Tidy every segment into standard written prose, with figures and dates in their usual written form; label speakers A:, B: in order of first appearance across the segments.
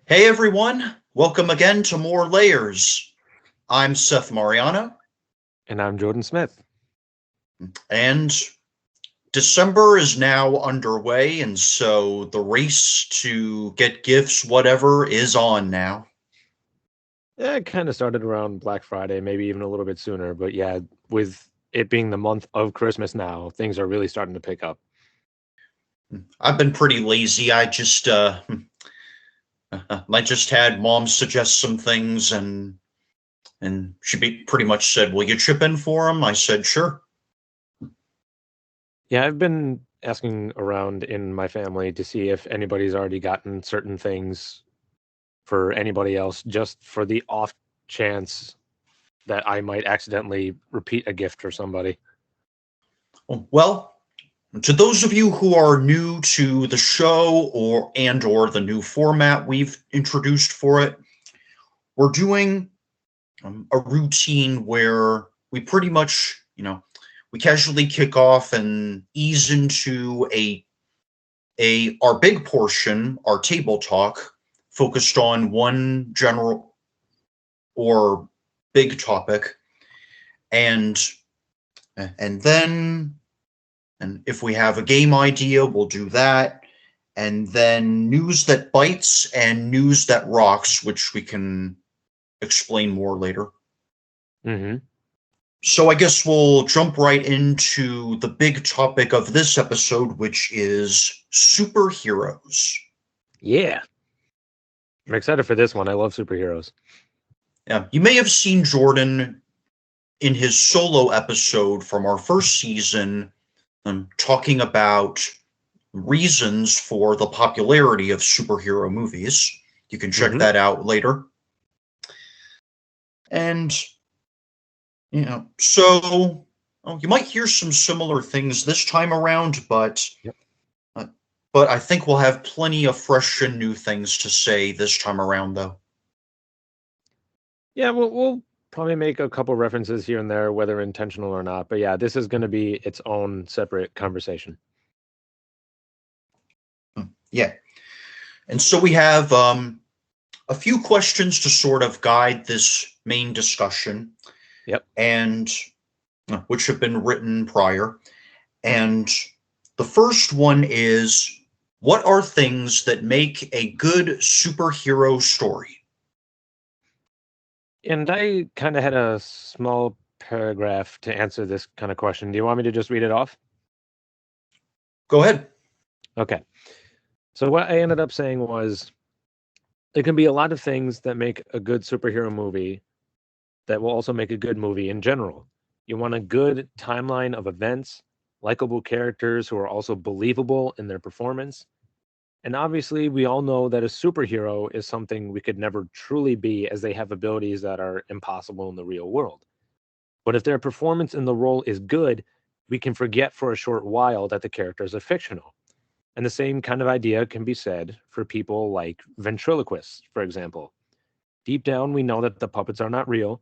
A: Hey everyone, welcome again to More Layers. I'm Seth Mariano,
B: And I'm Jordan Smith.
A: and December is now underway, and so the race to get gifts, whatever, is on now.
B: Yeah, it kind of started around Black Friday, maybe even a little bit sooner. But yeah, with it being the month of Christmas now, things are really starting to pick up.
A: I've been pretty lazy. I just had mom suggest some things, and pretty much said, "Will you chip in for them?" I said, "Sure."
B: Yeah, I've been asking around in my family to see if anybody's already gotten certain things for anybody else, just for the off chance that I might accidentally repeat a gift for somebody.
A: Well, to those of you who are new to the show or the new format we've introduced for it, we're doing a routine where we pretty much, we casually kick off and ease into a our big portion, our table talk, focused on one general or big topic, and and then and if we have a game idea, we'll do that. And then news that bites and news that rocks, which we can explain more later.
B: Mm-hmm.
A: So I guess we'll jump right into the big topic of this episode, which is superheroes.
B: Yeah, I'm excited for this one. I love superheroes.
A: Yeah, you may have seen Jordan in his solo episode from our first season talking about reasons for the popularity of superhero movies. You can check
B: Mm-hmm.
A: that out later. And, so you might hear some similar things this time around,
B: Yep.
A: uh, but I think we'll have plenty of fresh and new things to say this time around, though.
B: Yeah, we'll probably make a couple references here and there, whether intentional or not. But yeah, this is going to be its own separate conversation.
A: Yeah. And so we have a few questions to sort of guide this main discussion,
B: Yep.
A: and which have been written prior. And the first one is, what are things that make a good superhero story?
B: And I kind of had a small paragraph to answer this kind of question. Do you want me to just read it off?
A: Go ahead.
B: Okay. So what I ended up saying was there can be a lot of things that make a good superhero movie that will also make a good movie in general. You want a good timeline of events, likable characters who are also believable in their performance. And obviously, we all know that a superhero is something we could never truly be, as they have abilities that are impossible in the real world. But if their performance in the role is good, we can forget for a short while that the characters are fictional. And the same kind of idea can be said for people like ventriloquists, for example. Deep down, we know that the puppets are not real,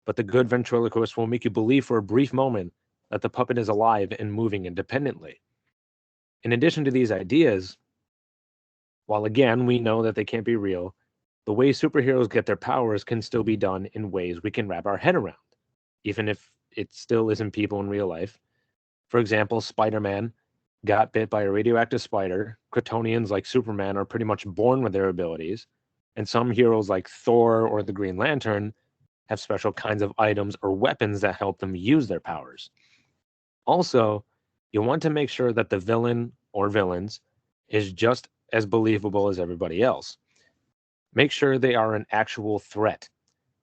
B: but the good ventriloquist will make you believe for a brief moment that the puppet is alive and moving independently. In addition to these ideas, while again we know that they can't be real, the way superheroes get their powers can still be done in ways we can wrap our head around, even if it still isn't people in real life. For example, Spider Man got bit by a radioactive spider. Kryptonians like Superman are pretty much born with their abilities. And some heroes like Thor or the Green Lantern have special kinds of items or weapons that help them use their powers. Also, you want to make sure that the villain or villains is just as believable as everybody else. Make sure they are an actual threat.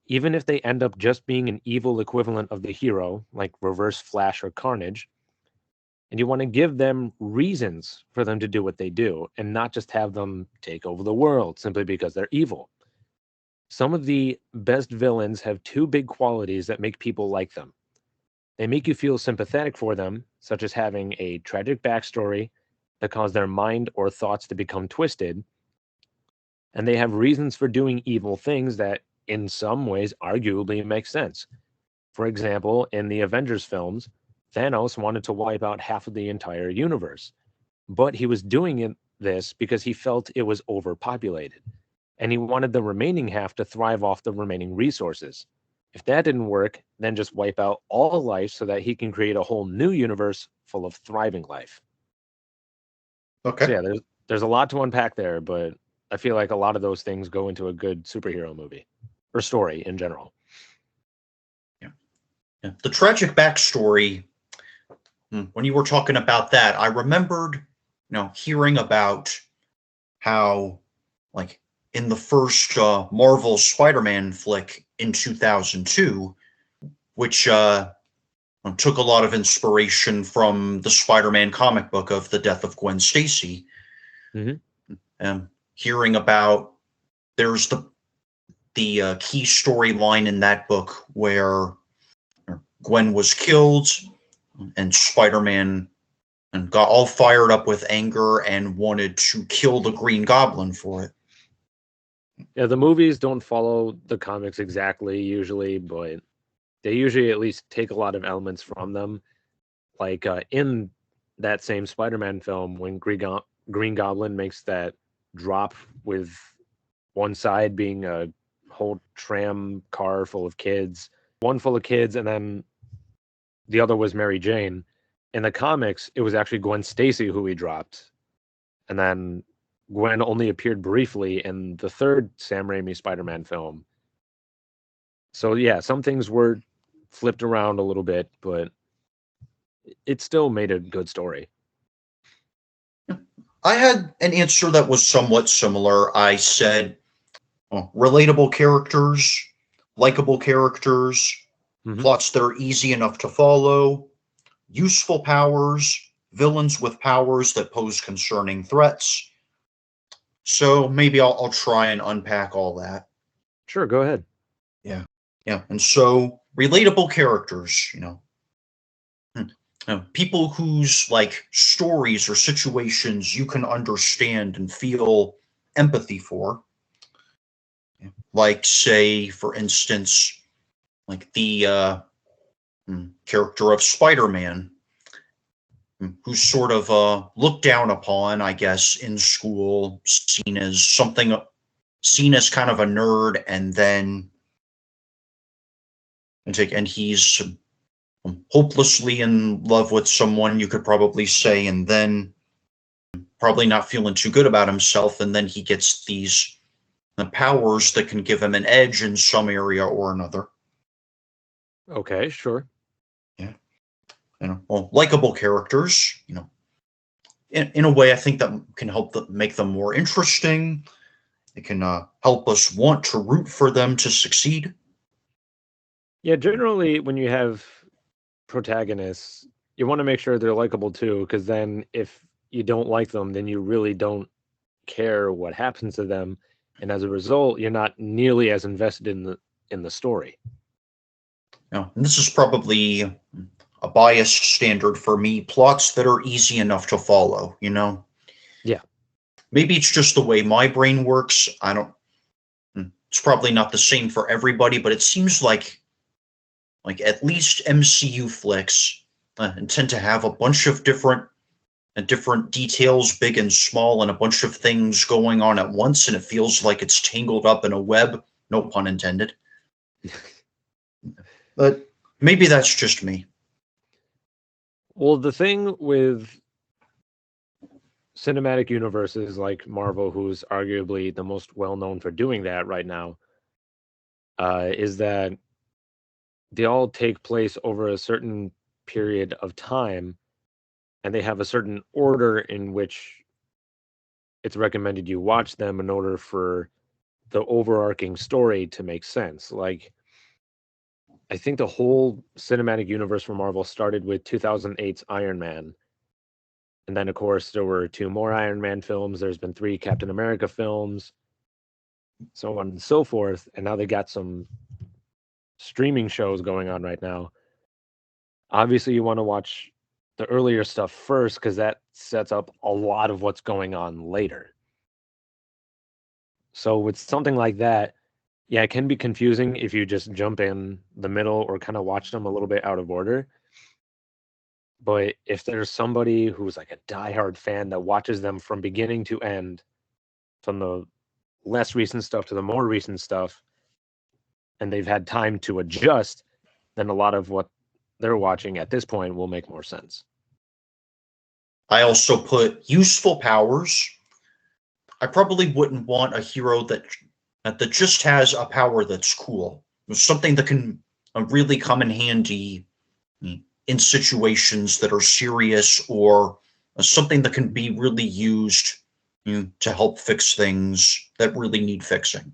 B: Even if they end up just being an evil equivalent of the hero, like Reverse Flash or Carnage, and you want to give them reasons for them to do what they do and not just have them take over the world simply because they're evil. Some of the best villains have two big qualities that make people like them. They make you feel sympathetic for them, such as having a tragic backstory that caused their mind or thoughts to become twisted, and they have reasons for doing evil things that, in some ways, arguably make sense. For example, in the Avengers films, Thanos wanted to wipe out half of the entire universe, but he was doing this because he felt it was overpopulated. and he wanted the remaining half to thrive off the remaining resources. If that didn't work, then just wipe out all life so that he can create a whole new universe full of thriving life.
A: Okay.
B: So yeah, there's a lot to unpack there, but I feel like a lot of those things go into a good superhero movie or story in general.
A: Yeah. The tragic backstory, when you were talking about that, I remembered, hearing about how, like, in the first Marvel Spider-Man flick in 2002, which took a lot of inspiration from the Spider-Man comic book of the death of Gwen Stacy. Hearing about there's the key storyline in that book where Gwen was killed and Spider-Man and got all fired up with anger and wanted to kill the Green Goblin for it.
B: Yeah, the movies don't follow the comics exactly usually, but they usually at least take a lot of elements from them. Like in that same Spider-Man film, when Green Goblin makes that drop with one side being a whole tram car full of kids, one full of kids, and then the other was Mary Jane. In the comics, it was actually Gwen Stacy who he dropped. And then Gwen only appeared briefly in the third Sam Raimi Spider-Man film. So yeah, some things were flipped around a little bit, but it still made a good story.
A: I had an answer that was somewhat similar. I said relatable characters, likable characters, plots that are easy enough to follow, useful powers, villains with powers that pose concerning threats. So maybe I'll try and unpack all that.
B: Sure, go ahead.
A: Yeah. And so relatable characters, people whose like stories or situations you can understand and feel empathy for. Like, say, for instance, like the character of Spider-Man, who's sort of looked down upon, I guess, in school, seen as kind of a nerd, and then and he's hopelessly in love with someone, you could probably say, and then probably not feeling too good about himself, and then he gets these powers that can give him an edge in some area or another.
B: Okay, sure.
A: Yeah. Likable characters, in a way I think that can help make them more interesting. It can help us want to root for them to succeed.
B: Yeah, generally when you have protagonists, you want to make sure they're likable too, because then if you don't like them, then you really don't care what happens to them, and as a result, you're not nearly as invested in the story.
A: And this is probably a biased standard for me. Plots that are easy enough to follow.
B: Yeah.
A: Maybe it's just the way my brain works. I don't. It's probably not the same for everybody, but it seems like at least MCU flicks tend to have a bunch of different details, big and small, and a bunch of things going on at once, and it feels like it's tangled up in a web. No pun intended. But maybe that's just me.
B: Well, the thing with cinematic universes like Marvel, who's arguably the most well-known for doing that right now, is that they all take place over a certain period of time, and they have a certain order in which it's recommended you watch them in order for the overarching story to make sense. Like, I think the whole cinematic universe for Marvel started with 2008's Iron Man. And then, of course, there were 2 more Iron Man films. There's been 3 Captain America films, so on and so forth. And now they got some streaming shows going on right now. Obviously, you want to watch the earlier stuff first because that sets up a lot of what's going on later. So with something like that, yeah, it can be confusing if you just jump in the middle or kind of watch them a little bit out of order. But if there's somebody who's like a diehard fan that watches them from beginning to end, from the less recent stuff to the more recent stuff, and they've had time to adjust, then a lot of what they're watching at this point will make more sense.
A: I also put useful powers. I probably wouldn't want a hero that just has a power that's cool. Something that can really come in handy in situations that are serious, or something that can be really used to help fix things that really need fixing.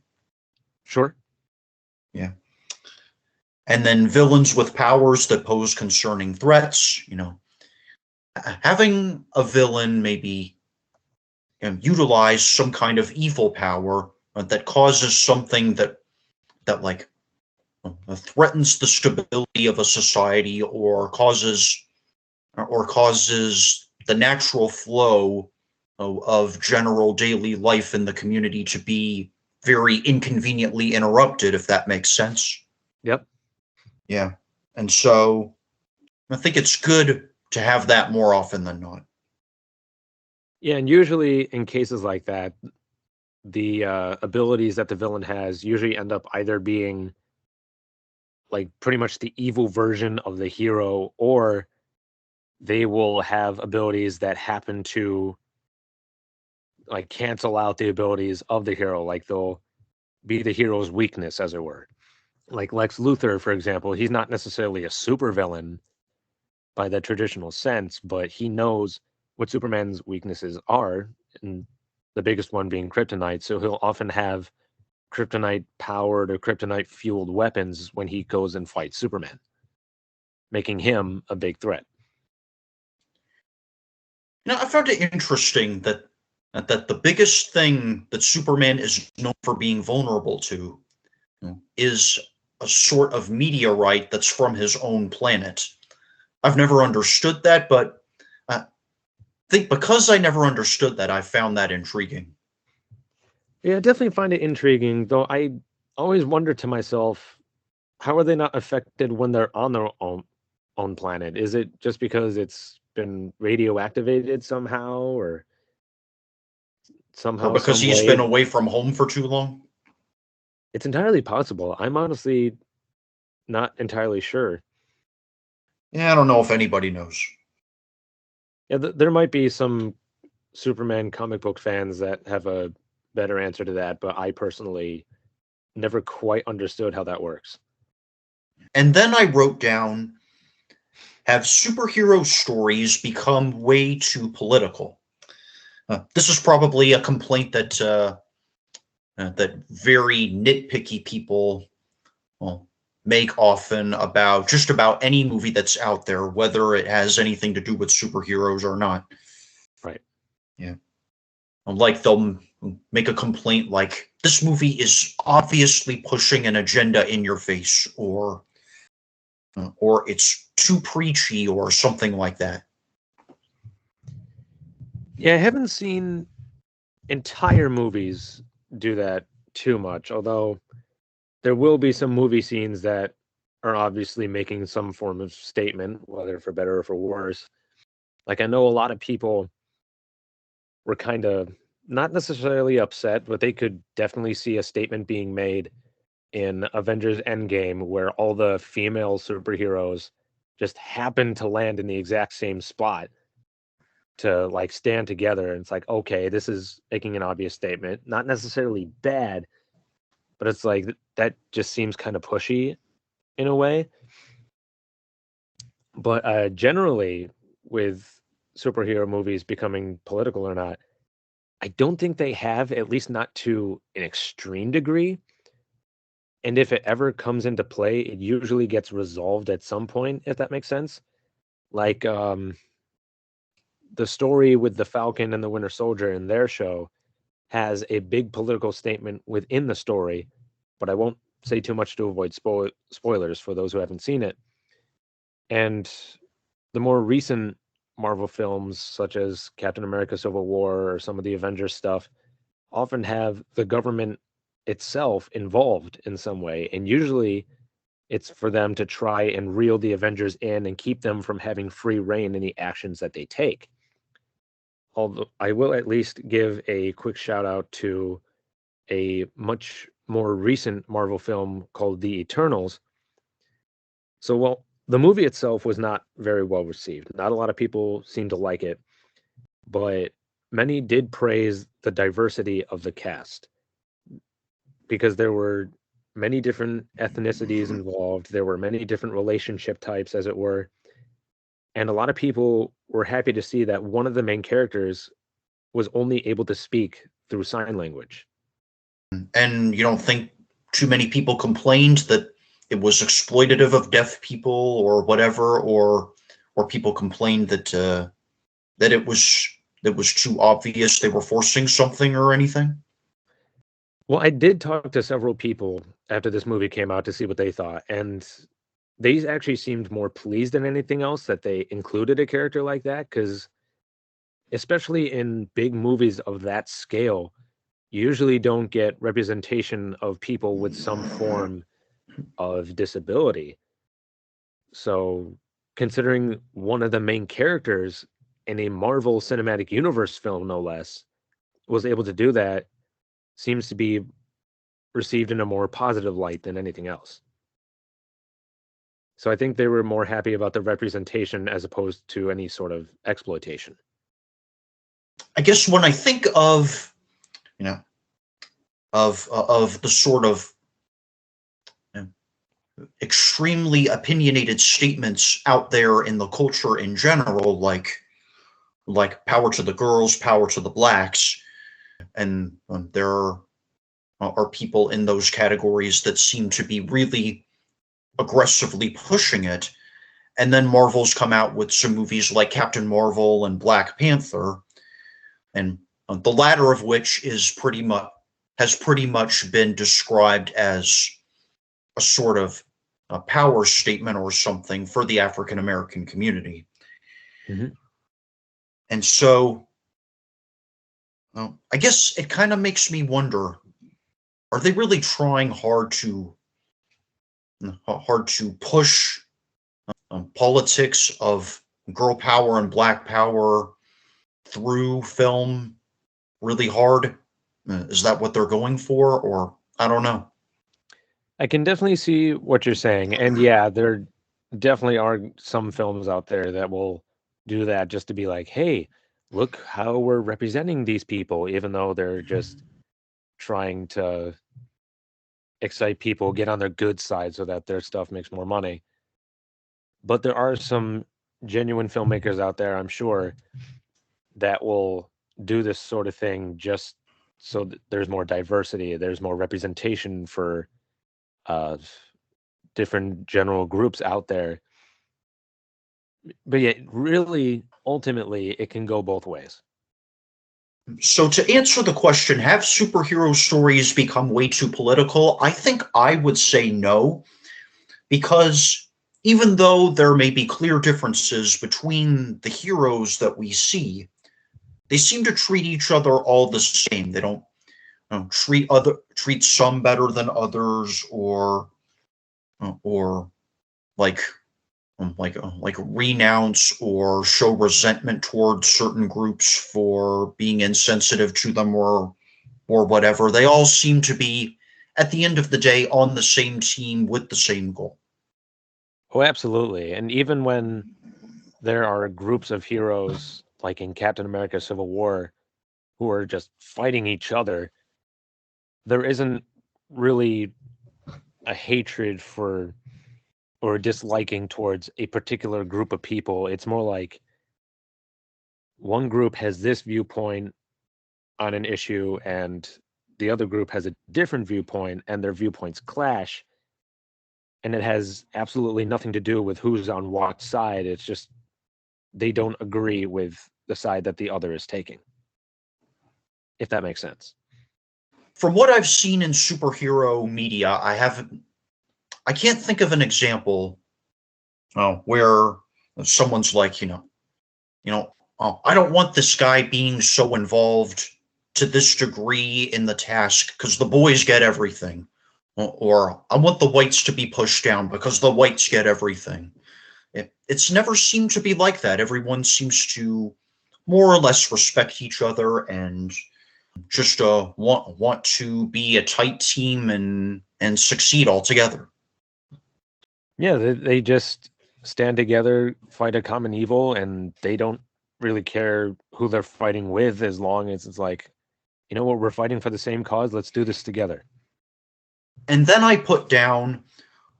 B: Sure.
A: Yeah. And then villains with powers that pose concerning threats. Having a villain maybe utilize some kind of evil power that causes something that like threatens the stability of a society, or causes the natural flow of general daily life in the community to be very inconveniently interrupted, if that makes sense.
B: Yep.
A: Yeah. And so I think it's good to have that more often than not.
B: Yeah, and usually in cases like that, the abilities that the villain has usually end up either being like pretty much the evil version of the hero, or they will have abilities that happen to like cancel out the abilities of the hero. Like they'll be the hero's weakness, as it were. Like Lex Luthor, for example, he's not necessarily a supervillain by the traditional sense, but he knows what Superman's weaknesses are, and the biggest one being kryptonite. So he'll often have kryptonite powered or kryptonite fueled weapons when he goes and fights Superman, making him a big threat.
A: I found it interesting that the biggest thing that Superman is known for being vulnerable to is a sort of meteorite that's from his own planet. I've never understood that, but I think because I never understood that, I found that intriguing.
B: Yeah, I definitely find it intriguing, though I always wonder to myself, how are they not affected when they're on their own planet? Is it just because it's been radioactivated somehow, or
A: Or
B: somehow,
A: because
B: some
A: he's
B: way?
A: been away from home for too long?
B: It's entirely possible. I'm honestly not entirely sure.
A: Yeah, I don't know if anybody knows.
B: Yeah, there might be some Superman comic book fans that have a better answer to that, but I personally never quite understood how that works.
A: And then I wrote down, have superhero stories become way too political? This is probably a complaint that very nitpicky people make often about just about any movie that's out there, whether it has anything to do with superheroes or not.
B: Right.
A: Yeah. Like they'll make a complaint like, this movie is obviously pushing an agenda in your face, or it's too preachy, or something like that.
B: Yeah, I haven't seen entire movies do that too much, although there will be some movie scenes that are obviously making some form of statement, whether for better or for worse. Like, I know a lot of people were kind of not necessarily upset, but they could definitely see a statement being made in Avengers Endgame, where all the female superheroes just happen to land in the exact same spot to like stand together. And it's like, okay, this is making an obvious statement, not necessarily bad, but it's like that just seems kind of pushy in a way. But generally, with superhero movies becoming political or not, I don't think they have, at least not to an extreme degree. And if it ever comes into play, it usually gets resolved at some point, if that makes sense. Like the story with the Falcon and the Winter Soldier in their show has a big political statement within the story, but I won't say too much to avoid spoilers for those who haven't seen it. And the more recent Marvel films, such as Captain America Civil War or some of the Avengers stuff, often have the government itself involved in some way. And usually it's for them to try and reel the Avengers in and keep them from having free reign in the actions that they take. Although I will at least give a quick shout out to a much more recent Marvel film called The Eternals. So, well, the movie itself was not very well received. Not a lot of people seemed to like it, but many did praise the diversity of the cast because there were many different ethnicities involved. There were many different relationship types, as it were. And a lot of people were happy to see that one of the main characters was only able to speak through sign language.
A: And you don't think too many people complained that it was exploitative of deaf people or whatever, or people complained that that it was too obvious they were forcing something or anything?
B: Well, I did talk to several people after this movie came out to see what they thought, and they actually seemed more pleased than anything else that they included a character like that, because especially in big movies of that scale, you usually don't get representation of people with some form of disability. So, considering one of the main characters in a Marvel Cinematic Universe film, no less, was able to do that, seems to be received in a more positive light than anything else. So I think they were more happy about the representation as opposed to any sort of exploitation.
A: I guess when I think of, you know, of the sort of, you know, extremely opinionated statements out there in the culture in general, like power to the girls, power to the blacks, and there are people in those categories that seem to be really aggressively pushing it. And then Marvel's come out with some movies like Captain Marvel and Black Panther, and the latter of which has pretty much been described as a sort of a power statement or something for the African American community.
B: Mm-hmm.
A: And so, I guess it kind of makes me wonder: are they really trying hard to push politics of girl power and black power through film really hard? Is that what they're going for, or I don't know?
B: I can definitely see what you're saying. And yeah, there definitely are some films out there that will do that just to be like, hey, look how we're representing these people, even though they're just trying to excite people, get on their good side so that their stuff makes more money. But there are some genuine filmmakers out there, I'm sure, that will do this sort of thing just so that there's more diversity, there's more representation for uh, different general groups out there. But yeah, really, ultimately, it can go both ways.
A: So to answer the question, have superhero stories become way too political? I think I would say no, because even though there may be clear differences between the heroes that we see, they seem to treat each other all the same. They don't, treat some better than others, or like like renounce or show resentment towards certain groups for being insensitive to them, or whatever. They all seem to be, at the end of the day, on the same team with the same goal.
B: Oh, absolutely. And even when there are groups of heroes, like in Captain America Civil War, who are just fighting each other, there isn't really a hatred for or disliking towards a particular group of people. It's more like one group has this viewpoint on an issue and the other group has a different viewpoint and their viewpoints clash. And it has absolutely nothing to do with who's on what side. It's just they don't agree with the side that the other is taking, if that makes sense.
A: From what I've seen in superhero media, I can't think of an example where someone's like, I don't want this guy being so involved to this degree in the task because the boys get everything. Or I want the whites to be pushed down because the whites get everything. It's never seemed to be like that. Everyone seems to more or less respect each other, and just want to be a tight team and succeed all together.
B: Yeah, they just stand together, fight a common evil, and they don't really care who they're fighting with as long as it's like, you know what, we're fighting for the same cause. Let's do this together.
A: And then I put down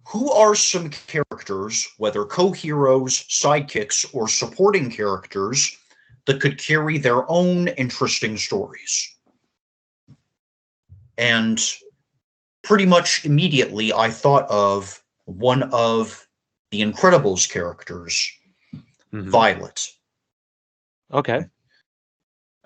A: who are some characters, whether co-heroes, sidekicks, or supporting characters, that could carry their own interesting stories. And pretty much immediately I thought of one of the Incredibles characters, Violet.
B: Okay.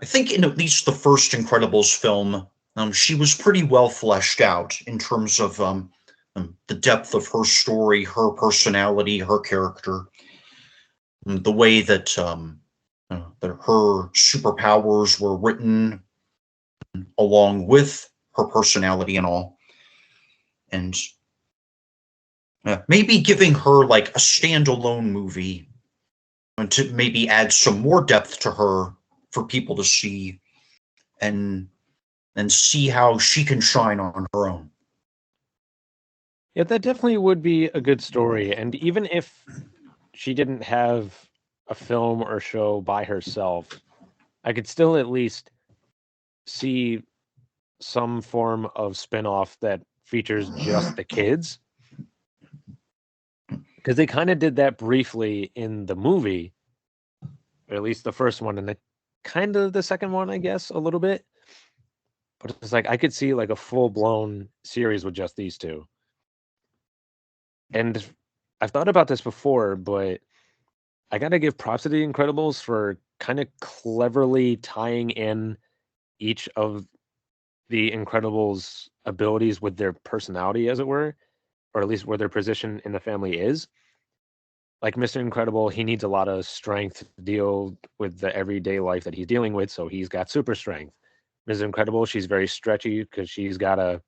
A: I think in at least the first Incredibles film, she was pretty well fleshed out in terms of the depth of her story, her personality, her character, the way that her superpowers were written along with her personality and all. And maybe giving her like a standalone movie to maybe add some more depth to her for people to see and see how she can shine on her own.
B: Yeah, that definitely would be a good story. And even if she didn't have a film or show by herself, I could still at least see some form of spin-off that features just the kids. Because they kind of did that briefly in the movie, or at least the first one, and the kind of the second one, I guess, a little bit. But it's like I could see like a full-blown series with just these two. And I've thought about this before, but I got to give props to the Incredibles for kind of cleverly tying in each of the Incredibles' abilities with their personality, as it were, or at least where their position in the family is. Like Mr. Incredible, he needs a lot of strength to deal with the everyday life that he's dealing with, so he's got super strength. Mrs. Incredible, she's very stretchy because she's got to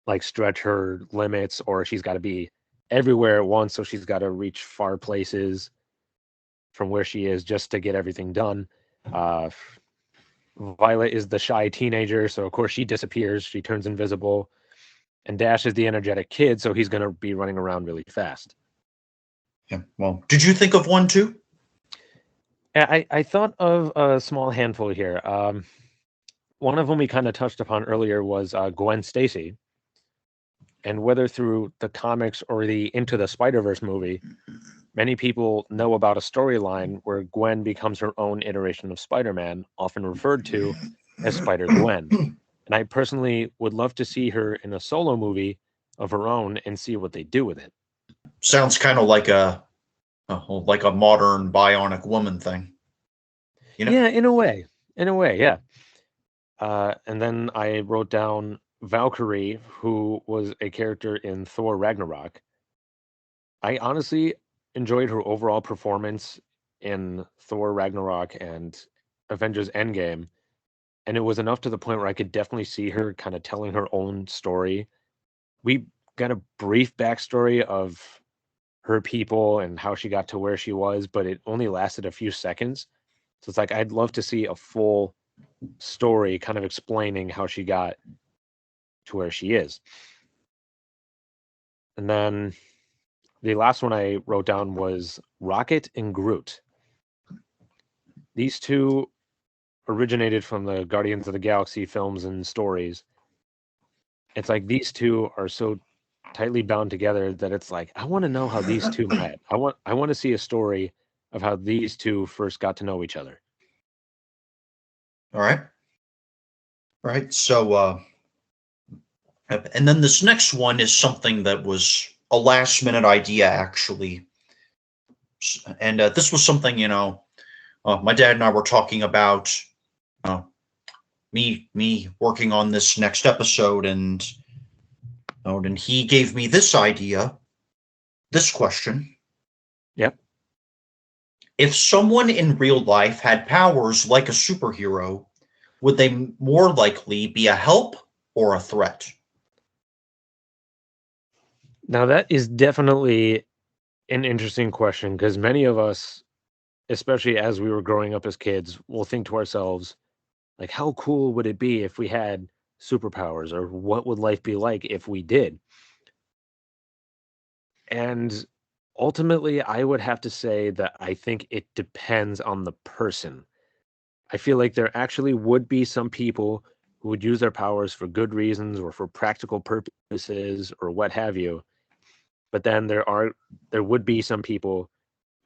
B: like stretch her limits, or she's got to be everywhere at once, so she's got to reach far places from where she is just to get everything done. Violet is the shy teenager, so of course she disappears, she turns invisible. And Dash is the energetic kid, so he's going to be running around really fast.
A: Yeah. Well, did you think of one too?
B: I thought of a small handful here. One of them we kind of touched upon earlier was Gwen Stacy. And whether through the comics or the Into the Spider-Verse movie, many people know about a storyline where Gwen becomes her own iteration of Spider-Man, often referred to as Spider-Gwen. And I personally would love to see her in a solo movie of her own and see what they do with it.
A: Sounds kind of like a modern Bionic Woman thing.
B: You know? Yeah, in a way, yeah. And then I wrote down Valkyrie, who was a character in Thor Ragnarok. I honestly enjoyed her overall performance in Thor Ragnarok and Avengers Endgame. And it was enough to the point where I could definitely see her kind of telling her own story. We got a brief backstory of her people and how she got to where she was, but it only lasted a few seconds. So it's like I'd love to see a full story kind of explaining how she got to where she is. And then the last one I wrote down was Rocket and Groot. These two originated from the Guardians of the Galaxy films and stories. It's like these two are so tightly bound together that it's like I want to know how these two met. I want to see a story of how these two first got to know each other.
A: All right. So and then this next one is something that was a last minute idea actually. And this was something, my dad and I were talking about me working on this next episode, and he gave me this idea, this question.
B: Yep.
A: If someone in real life had powers like a superhero, would they more likely be a help or a threat?
B: Now that is definitely an interesting question, because many of us, especially as we were growing up as kids, will think to ourselves, Like, how cool would it be if we had superpowers, or what would life be like if we did? And ultimately, I would have to say that I think it depends on the person. I feel like there actually would be some people who would use their powers for good reasons or for practical purposes or what have you. But then there would be some people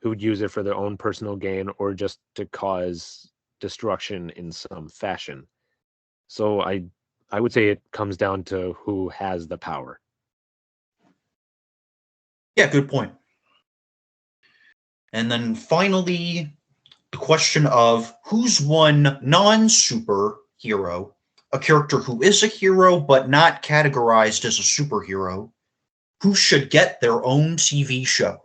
B: who would use it for their own personal gain or just to cause destruction in some fashion. So I would say it comes down to who has the power.
A: Yeah, good point. And then finally, the question of who's one non-superhero, a character who is a hero but not categorized as a superhero, who should get their own TV show.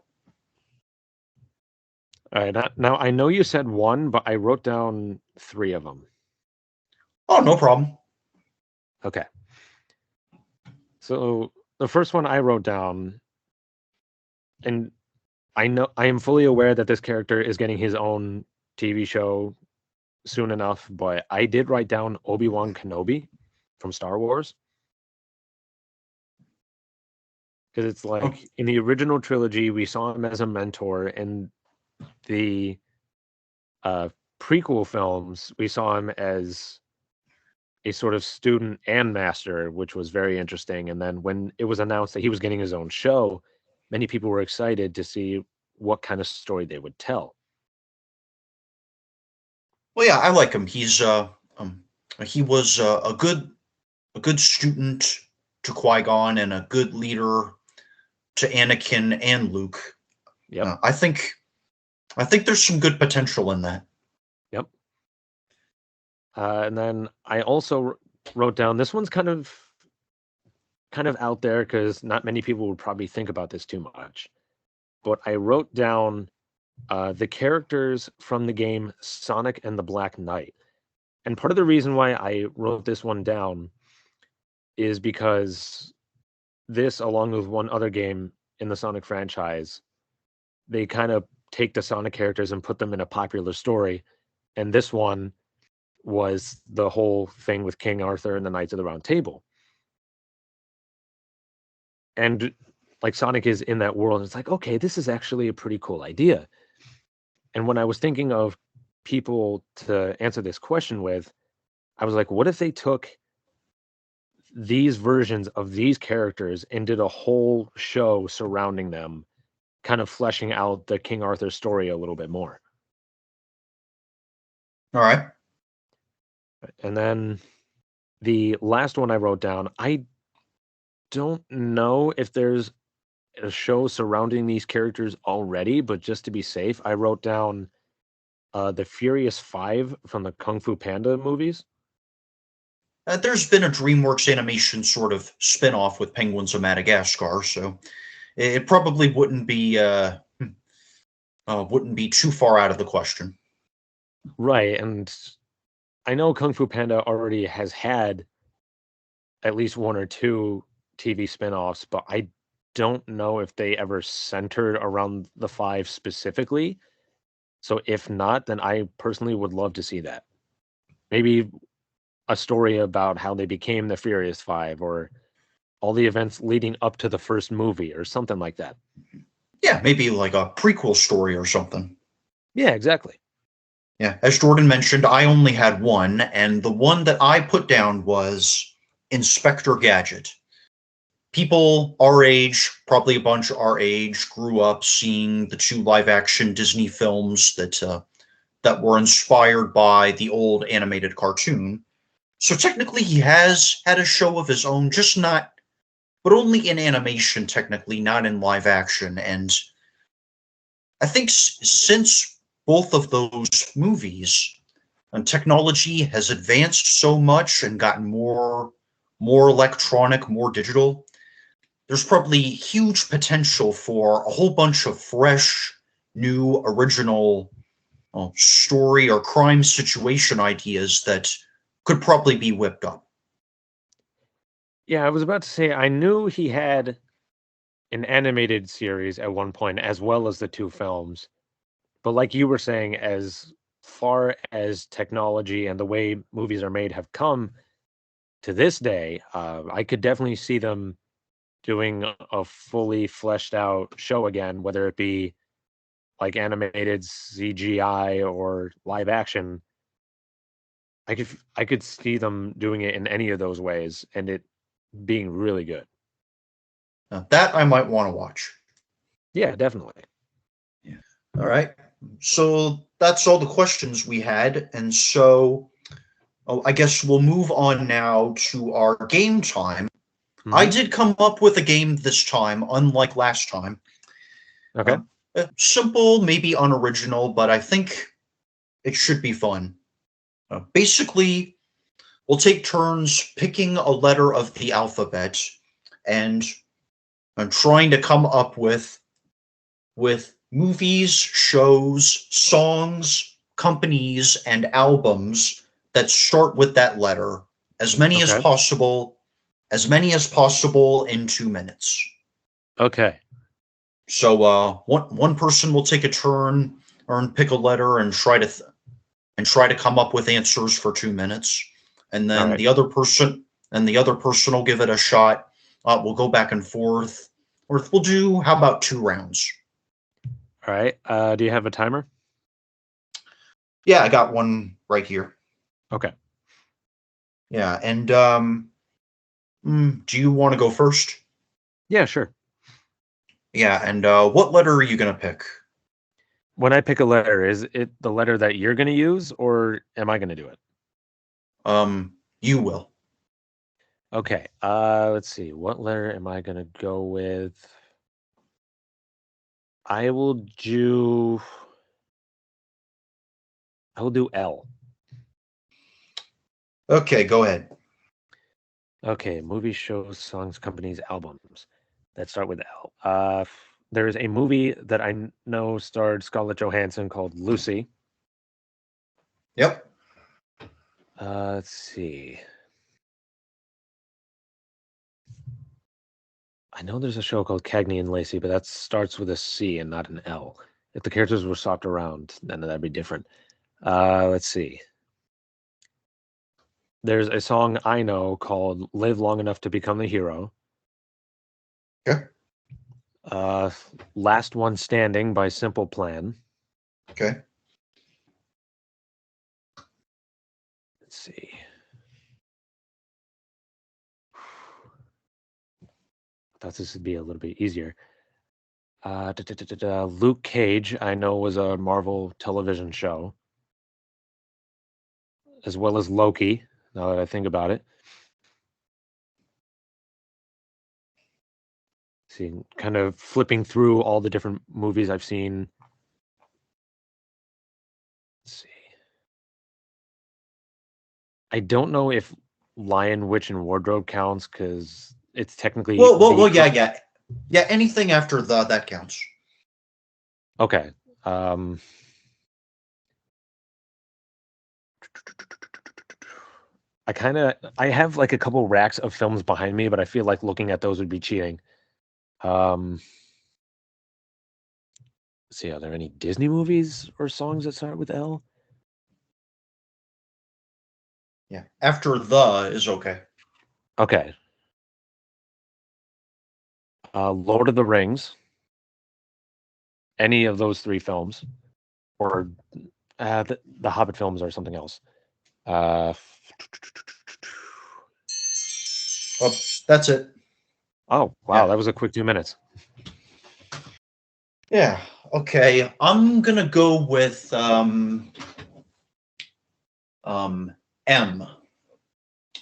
B: All right. Now I know you said one, but I wrote down three of them.
A: Oh, no problem.
B: Okay. So the first one I wrote down, and I know I am fully aware that this character is getting his own TV show soon enough, but I did write down Obi-Wan Kenobi from Star Wars. Because it's like in the original trilogy, we saw him as a mentor. In the prequel films, we saw him as a sort of student and master, which was very interesting. And then when it was announced that he was getting his own show, many people were excited to see what kind of story they would tell.
A: Well, yeah, I like him. He was a good student to Qui-Gon and a good leader to Anakin and Luke.
B: Yep.
A: I think there's some good potential in that.
B: Yep. And then I also wrote down, this one's kind of out there because not many people would probably think about this too much. But I wrote down the characters from the game Sonic and the Black Knight. And part of the reason why I wrote this one down is because this, along with one other game in the Sonic franchise, they kind of take the Sonic characters and put them in a popular story. And this one was the whole thing with King Arthur and the Knights of the Round Table. And like Sonic is in that world, it's like, okay, this is actually a pretty cool idea. And when I was thinking of people to answer this question with, I was like, what if they took these versions of these characters and did a whole show surrounding them, kind of fleshing out the King Arthur story a little bit more?
A: All right.
B: And then the last one I wrote down, I don't know if there's a show surrounding these characters already, but just to be safe, I wrote down the Furious Five from the Kung Fu Panda movies.
A: There's been a DreamWorks animation sort of spin-off with Penguins of Madagascar, so it probably wouldn't be too far out of the question.
B: Right, and I know Kung Fu Panda already has had at least one or two TV spin-offs, but I don't know if they ever centered around the five specifically. So if not, then I personally would love to see that. Maybe a story about how they became the Furious Five, or all the events leading up to the first movie, or something like that.
A: Yeah, maybe like a prequel story or something.
B: Yeah, exactly.
A: Yeah, as Jordan mentioned, I only had one, and the one that I put down was Inspector Gadget. People our age, probably a bunch our age, grew up seeing the two live-action Disney films that were inspired by the old animated cartoon. So technically, he has had a show of his own, just not, but only in animation, technically, not in live action. And I think since both of those movies, technology has advanced so much and gotten more electronic, more digital. There's probably huge potential for a whole bunch of fresh, new, original story or crime situation ideas that could probably be whipped up.
B: Yeah, I was about to say, I knew he had an animated series at one point, as well as the two films. But like you were saying, as far as technology and the way movies are made have come to this day, I could definitely see them doing a fully fleshed out show again, whether it be like animated CGI or live action. I could see them doing it in any of those ways and it being really good.
A: Now, that I might want to watch.
B: Yeah, definitely.
A: All right. So that's all the questions we had. And so I guess we'll move on now to our game time. I
B: Mhm.
A: did come up with a game this time, unlike last time.
B: Okay.
A: Simple, maybe unoriginal, but I think it should be fun. Basically, we'll take turns picking a letter of the alphabet and trying to come up with movies, shows, songs, companies, and albums that start with that letter.
B: Okay.
A: As many as possible in 2 minutes.
B: Okay.
A: So one person will take a turn or pick a letter and try to come up with answers for 2 minutes, and
B: All
A: then
B: right.
A: the other person will give it a shot. We'll go back and forth, or we'll do how about 2 rounds?
B: All right. Do you have a timer?
A: Yeah, I got one right here.
B: Okay.
A: Yeah, and do you want to go first?
B: Yeah, sure.
A: Yeah, and what letter are you gonna pick?
B: When I pick a letter, is it the letter that you're going to use or am I going to do it?
A: You will.
B: Okay. Let's see. What letter am I going to go with? I will do I will do L.
A: Okay, go ahead.
B: Okay, movies, shows, songs, companies, albums that start with L. There is a movie that I know starred Scarlett Johansson called Lucy.
A: Yep.
B: Let's see. I know there's a show called Cagney and Lacey, but that starts with a C and not an L. If the characters were swapped around, then that'd be different. Let's see. There's a song I know called "Live Long Enough to Become the Hero."
A: Okay.
B: Uh, "Last One Standing" by Simple Plan.
A: Okay.
B: Let's see. Thought this would be a little bit easier. Luke Cage, I know, was a Marvel television show, as well as Loki. Now that I think about it, see, kind of flipping through all the different movies I've seen. Let's see. I don't know if Lion, Witch, and Wardrobe counts because it's technically
A: Yeah, yeah, yeah. Anything after that counts.
B: Okay. Um, I have like a couple racks of films behind me, but I feel like looking at those would be cheating. Let's see, are there any Disney movies or songs that start with L?
A: Yeah, after the is okay.
B: Okay. Lord of the Rings, any of those three films, or the Hobbit films or something else. Uh,
A: Oh, that's it.
B: oh, wow,
A: Yeah.
B: that was a quick 2 minutes.
A: Yeah. Okay. I'm gonna go with M.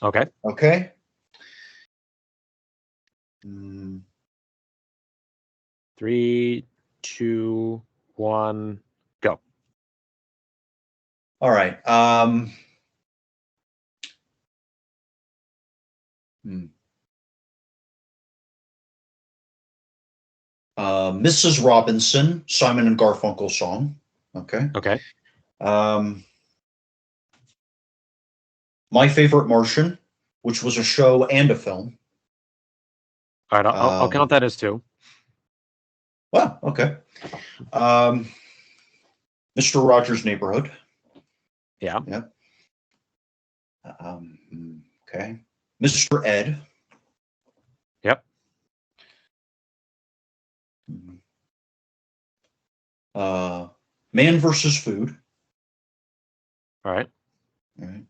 B: Okay.
A: Okay. Mm,
B: 3, 2, 1, go.
A: all right. Hmm. Mrs. Robinson, Simon and Garfunkel song. Okay.
B: Okay.
A: Um, My Favorite Martian, which was a show and a film.
B: All right, I'll
A: Um,
B: count that as 2.
A: well, okay. Um, Mr. Rogers' Neighborhood.
B: Yeah.
A: Yep. Okay. Mr. Ed.
B: Yep.
A: Man versus Food.
B: All right.
A: All right.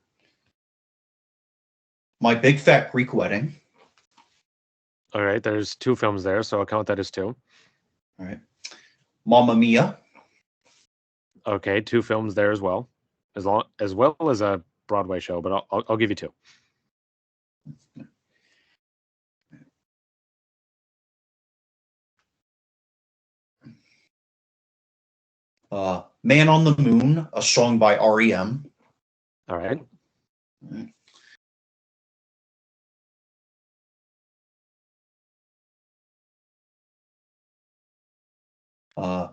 A: My Big Fat Greek Wedding.
B: All right. There's 2 films there, so I'll count that as 2.
A: All right. Mamma Mia.
B: Okay, 2 films there as well, as well as a Broadway show, but I'll give you 2.
A: Man on the Moon, a song by REM.
B: All right.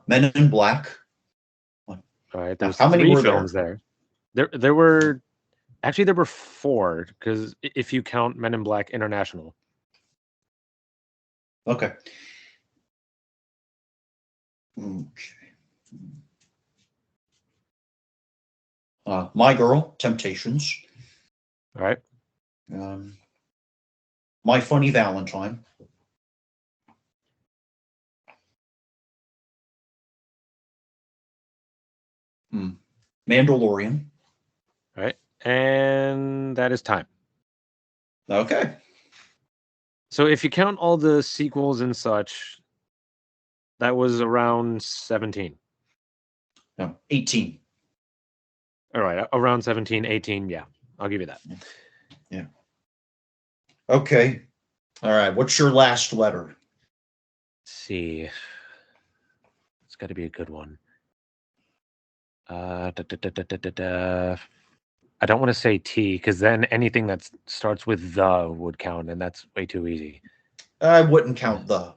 A: Men in Black.
B: All right.
A: Now,
B: There's
A: how many
B: 3
A: were
B: films there. There were 4 because if you count Men in Black International.
A: Okay. Okay. My Girl, Temptations.
B: All right.
A: My Funny Valentine. Mandalorian.
B: All right. And that is time.
A: Okay.
B: So if you count all the sequels and such, that was around 17.
A: No, 18.
B: All right. Around 17, 18. Yeah. I'll give you that.
A: Yeah. Okay. All right. What's your last letter?
B: Let's see. It's got to be a good one. I don't want to say T because then anything that starts with the would count, and that's way too easy.
A: I wouldn't count the.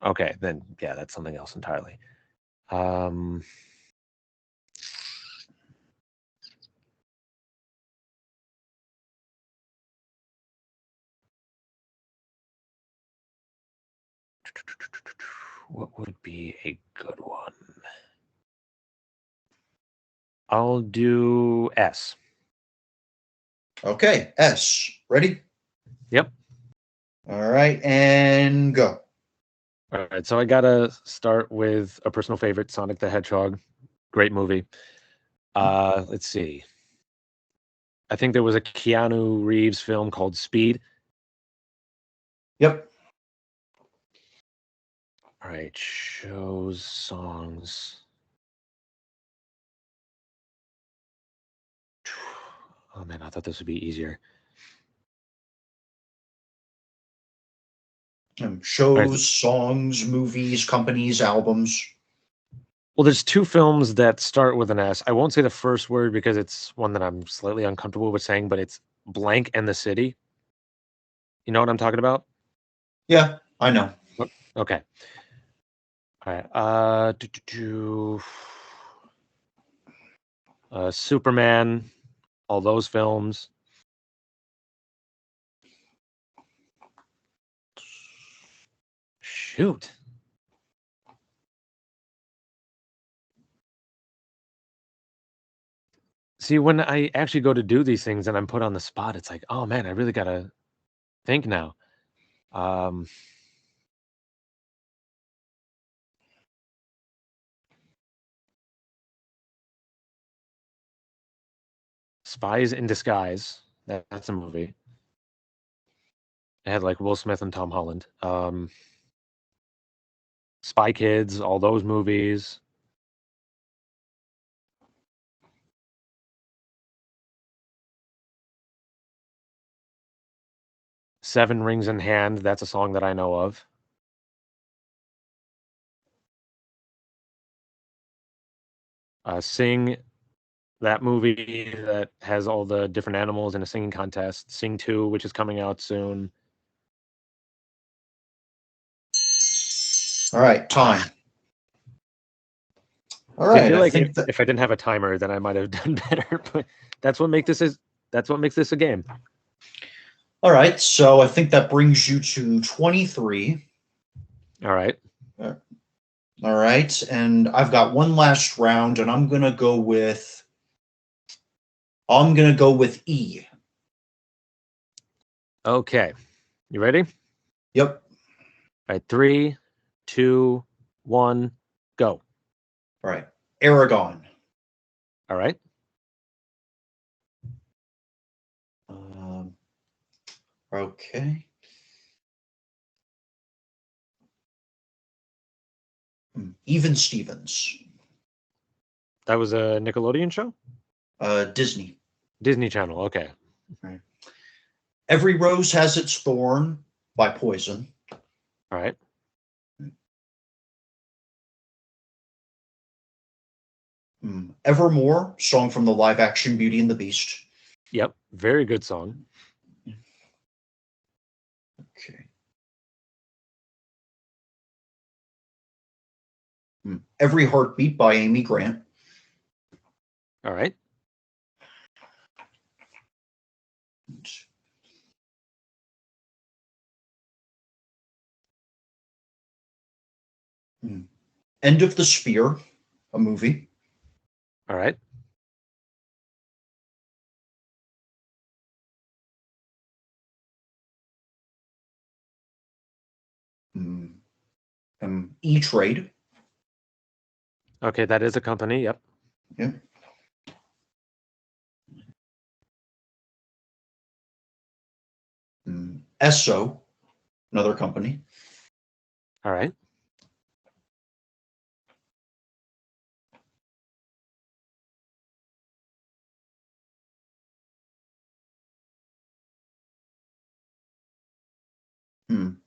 B: Okay, then yeah, that's something else entirely. What would be a good one? I'll do S.
A: Okay. S. Ready?
B: Yep.
A: All right. And go.
B: All right, so I gotta start with a personal favorite, Sonic the Hedgehog. Great movie. Let's see. I think there was a Keanu Reeves film called Speed.
A: Yep.
B: All right, shows, songs. Oh man, I thought this would be easier.
A: Shows, songs, movies, companies, albums.
B: Well, there's 2 films that start with an S. I won't say the first word because it's one that I'm slightly uncomfortable with saying, but it's Blank and the City. You know what I'm talking about?
A: Yeah, I know.
B: Okay. All right. Superman, all those films. Shoot. See, when I actually go to do these things and I'm put on the spot, it's like, oh man, I really gotta think now. Spies in Disguise. That's a movie. It had like Will Smith and Tom Holland. Spy Kids, all those movies. Seven Rings in Hand. That's a song that I know of. Sing, that movie that has all the different animals in a singing contest. Sing 2, which is coming out soon.
A: All right, time. All
B: See,
A: right,
B: I feel like
A: think
B: if I didn't have a timer, then I might have done better. But that's what makes this a game.
A: All right, so I think that brings you to 23.
B: All right.
A: All right, and I've got one last round, and I'm gonna go with I'm going to go with E.
B: Okay. You ready?
A: Yep.
B: All right. 3, 2, 1, go.
A: All right. Aragon.
B: All right.
A: Okay. Even Stevens.
B: That was a Nickelodeon show?
A: Disney.
B: Disney Channel. Okay.
A: Right. Every Rose Has Its Thorn by Poison.
B: All right.
A: Evermore, song from the live action Beauty and the Beast.
B: Yep. Very good song.
A: Okay. Every Heartbeat by Amy Grant.
B: All right.
A: End of the Sphere, a movie.
B: All right.
A: E-Trade.
B: Okay, that is a company. Yep.
A: Yeah. Esso, another company.
B: All right.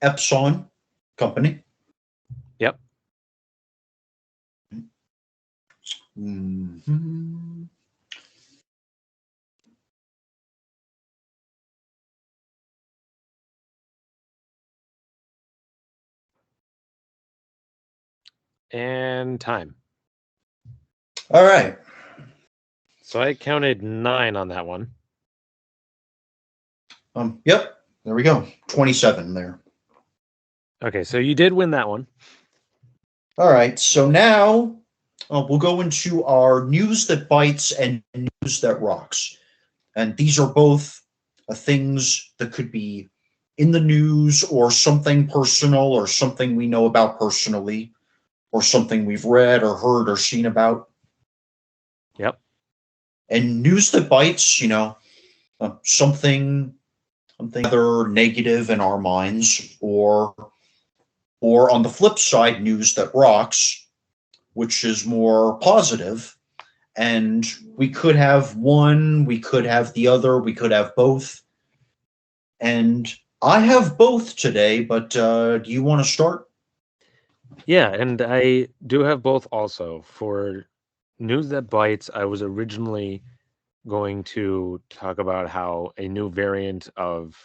A: Epson company.
B: Yep. And time.
A: All right.
B: So I counted 9 on that one.
A: Yep. There we go. 27 there.
B: Okay, so you did win that one.
A: All right. So now we'll go into our news that bites and news that rocks. And these are both things that could be in the news or something personal or something we know about personally or something we've read or heard or seen about.
B: Yep.
A: And news that bites, something either negative in our minds or on the flip side, news that rocks, which is more positive. And we could have one, we could have the other, we could have both. And I have both today, but do you want to start?
B: Yeah, and I do have both also. For news that bites, I was originally going to talk about how a new variant of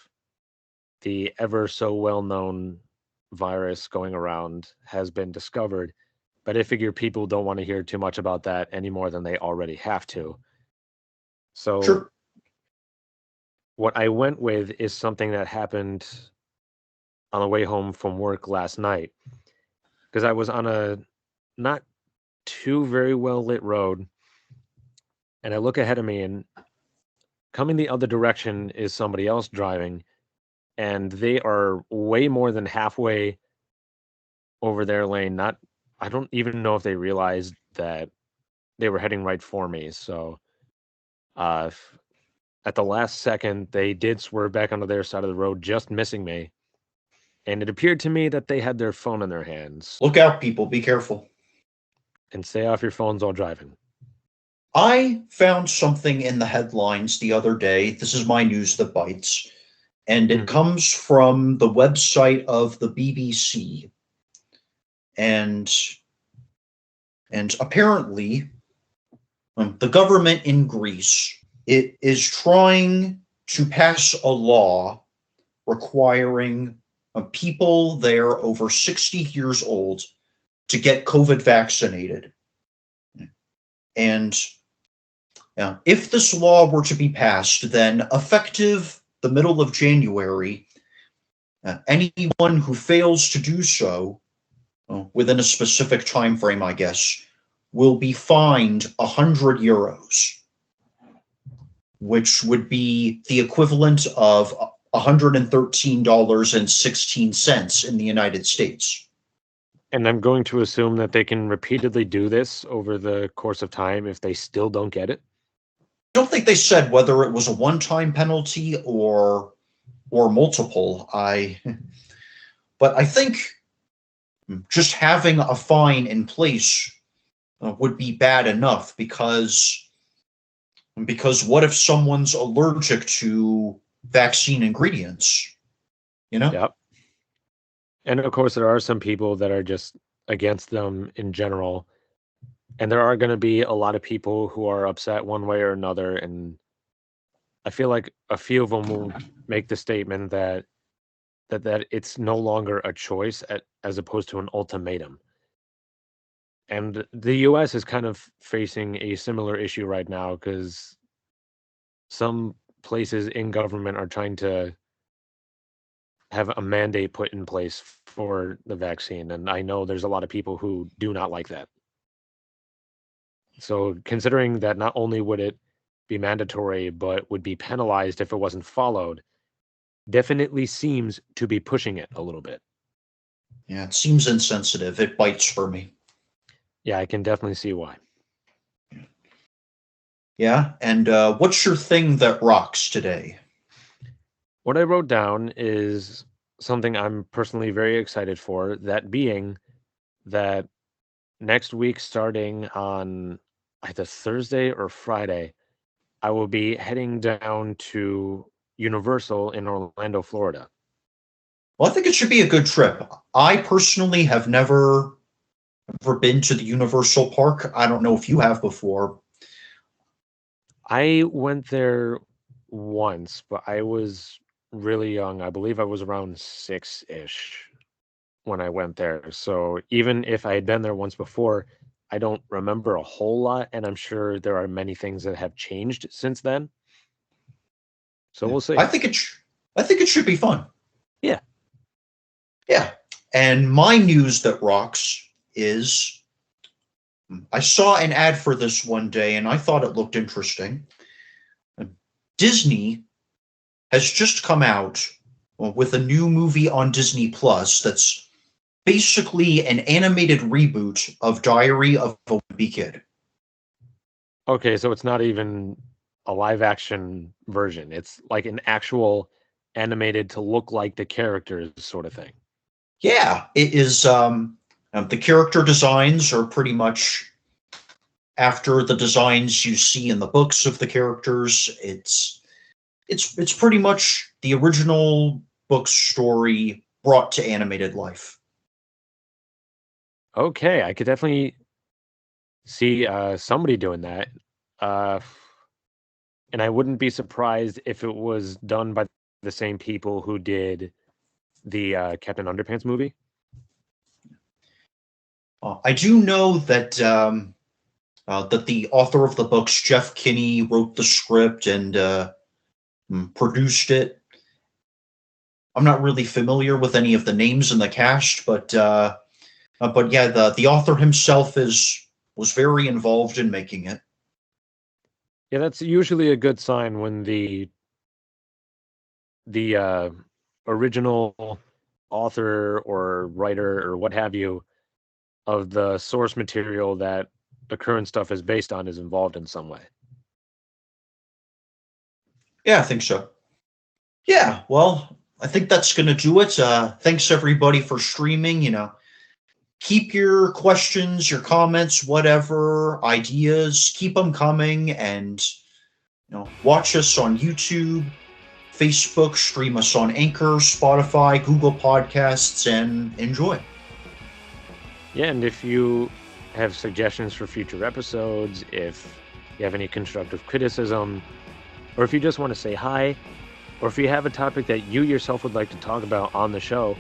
B: the ever so well-known virus going around has been discovered, but I figure people don't want to hear too much about that any more than they already have to. So
A: Sure.
B: what I went with is something that happened on the way home from work last night, because I was on a not too very well lit road, and I look ahead of me, and coming the other direction is somebody else driving, and they are way more than halfway over their lane. Not, I don't even know if they realized that they were heading right for me. So, at the last second, they did swerve back onto their side of the road, just missing me. And it appeared to me that they had their phone in their hands.
A: Look out, people. Be careful.
B: And stay off your phones while driving.
A: I found something in the headlines the other day. This is my news that bites. And it comes from the website of the BBC. And apparently, the government in Greece is trying to pass a law requiring people there over 60 years old to get COVID vaccinated. And if this law were to be passed, then effective the middle of January, anyone who fails to do so within a specific time frame, I guess, will be fined €100. which would be the equivalent of $113.16 in the United States.
B: And I'm going to assume that they can repeatedly do this over the course of time if they still don't get it.
A: I don't think they said whether it was a one-time penalty or multiple. But I think just having a fine in place would be bad enough, because what if someone's allergic to vaccine ingredients?
B: Yep. And of course, there are some people that are just against them in general. And there are going to be a lot of people who are upset one way or another. And I feel like a few of them will make the statement that it's no longer a choice as opposed to an ultimatum. And the US is kind of facing a similar issue right now, because some places in government are trying to have a mandate put in place for the vaccine. And I know there's a lot of people who do not like that. So considering that not only would it be mandatory, but would be penalized if it wasn't followed, definitely seems to be pushing it a little bit.
A: Yeah, it seems insensitive. It bites for me.
B: Yeah, I can definitely see why.
A: Yeah, and what's your thing that rocks today?
B: What I wrote down is something I'm personally very excited for, that being that next week, starting on either Thursday or Friday, I will be heading down to Universal in Orlando, Florida.
A: Well, I think it should be a good trip. I personally have never been to the Universal Park. I don't know if you have before.
B: I went there once, but I was really young. I believe I was around 6-ish when I went there. So even if I had been there once before, I don't remember a whole lot, and I'm sure there are many things that have changed since then. So we'll see.
A: I think it should be fun.
B: Yeah.
A: Yeah. And my news that rocks is, I saw an ad for this one day and I thought it looked interesting. Disney has just come out with a new movie on Disney Plus that's basically an animated reboot of Diary of a Wimpy Kid.
B: Okay, so it's not even a live action version. It's like an actual animated to look like the characters sort of thing.
A: Yeah, it is. The character designs are pretty much after the designs you see in the books of the characters. It's pretty much the original book story brought to animated life.
B: Okay, I could definitely see somebody doing that. And I wouldn't be surprised if it was done by the same people who did the Captain Underpants movie.
A: I do know that that the author of the books, Jeff Kinney, wrote the script and produced it. I'm not really familiar with any of the names in the cast, but yeah, the author himself was very involved in making it.
B: Yeah, that's usually a good sign when the original author or writer or what have you of the source material that the current stuff is based on is involved in some way.
A: Yeah, I think so. Yeah, well, I think that's going to do it. Thanks everybody for streaming. Keep your questions, your comments, whatever ideas, keep them coming, and watch us on YouTube, Facebook, stream us on Anchor, Spotify, Google Podcasts, and enjoy.
B: Yeah, and if you have suggestions for future episodes, if you have any constructive criticism, or if you just want to say hi, or if you have a topic that you yourself would like to talk about on the show,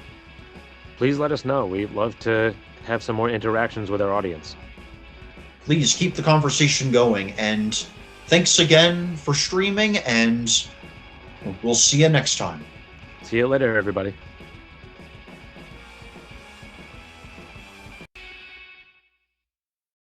B: please let us know. We'd love to have some more interactions with our audience.
A: Please keep the conversation going, and thanks again for streaming, and we'll see you next time.
B: See you later, everybody.